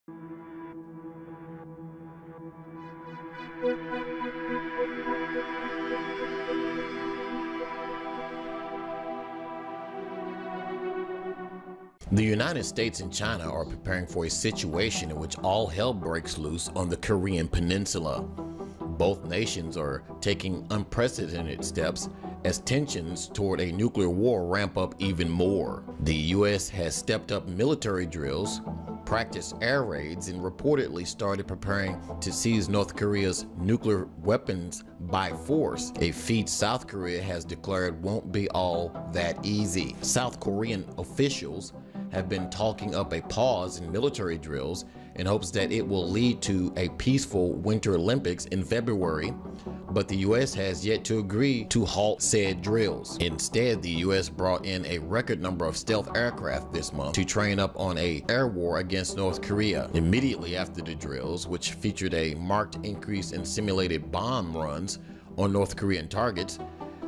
The United States and China are preparing for a situation in which all hell breaks loose on the Korean Peninsula. Both nations are taking unprecedented steps as tensions toward a nuclear war ramp up even more. The U.S. has stepped up military drills, practiced air raids, and reportedly started preparing to seize North Korea's nuclear weapons by force, a feat South Korea has declared won't be all that easy. South Korean officials have been talking up a pause in military drills in hopes that it will lead to a peaceful Winter Olympics in February, but the U.S. has yet to agree to halt said drills. Instead, the U.S. brought in a record number of stealth aircraft this month to train up on an air war against North Korea. Immediately after the drills, which featured a marked increase in simulated bomb runs on North Korean targets,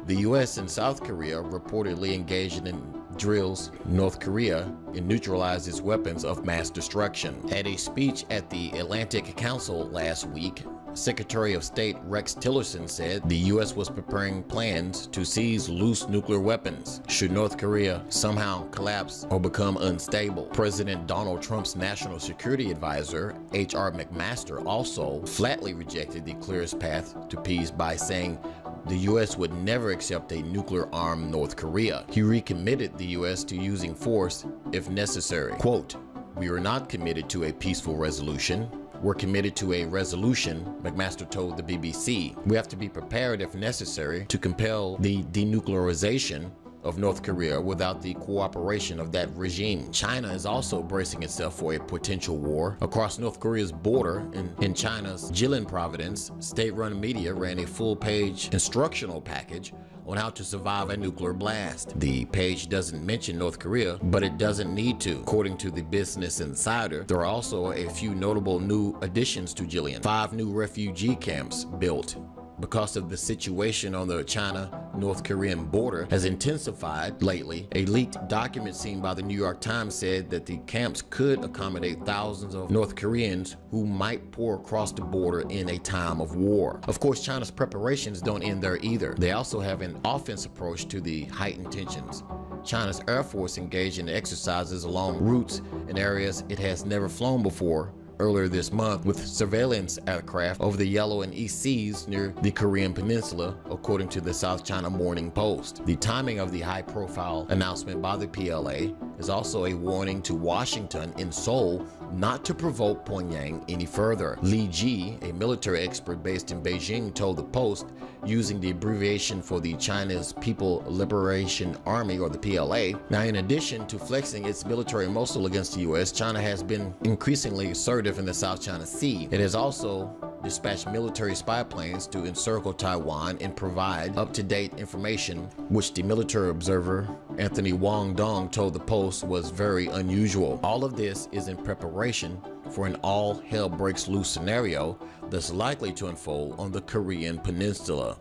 the U.S. and South Korea reportedly engaged in drills North Korea and neutralize its weapons of mass destruction. At a speech at the Atlantic Council last week, Secretary of State Rex Tillerson said the U.S. was preparing plans to seize loose nuclear weapons should North Korea somehow collapse or become unstable. President Donald Trump's National Security Advisor, H.R. McMaster, also flatly rejected the clearest path to peace by saying the U.S. would never accept a nuclear-armed North Korea. He recommitted the U.S. to using force if necessary. Quote, "We are not committed to a peaceful resolution. We're committed to a resolution," McMaster told the BBC. "We have to be prepared if necessary to compel the denuclearization of North Korea without the cooperation of that regime." China is also bracing itself for a potential war across North Korea's border. In China's Jilin province, state-run media ran a full-page instructional package on how to survive a nuclear blast. The page doesn't mention North Korea, but it doesn't need to. According to the Business Insider, there are also a few notable new additions to Jilin. 5 new refugee camps built because of the situation on the China-North Korean border has intensified lately. A leaked document seen by the New York Times said that the camps could accommodate thousands of North Koreans who might pour across the border in a time of war. Of course, China's preparations don't end there either. They also have an offensive approach to the heightened tensions. China's Air Force engaged in exercises along routes in areas it has never flown before earlier this month, with surveillance aircraft over the Yellow and East Seas near the Korean Peninsula, according to the South China Morning Post. The timing of the high-profile announcement by the PLA is also a warning to Washington in Seoul not to provoke Pyongyang any further. Li Ji, a military expert based in Beijing, told the Post, using the abbreviation for the China's People Liberation Army, or the PLA. Now, in addition to flexing its military muscle against the U.S., China has been increasingly assertive in the South China Sea. It has also dispatched military spy planes to encircle Taiwan and provide up-to-date information, which the military observer Anthony Wong Dong told the Post was very unusual. All of this is in preparation for an all-hell-breaks-loose scenario that's likely to unfold on the Korean Peninsula.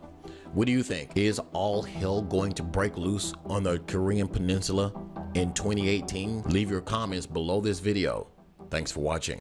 What do you think? Is all hell going to break loose on the Korean Peninsula in 2018? Leave your comments below this video. Thanks for watching.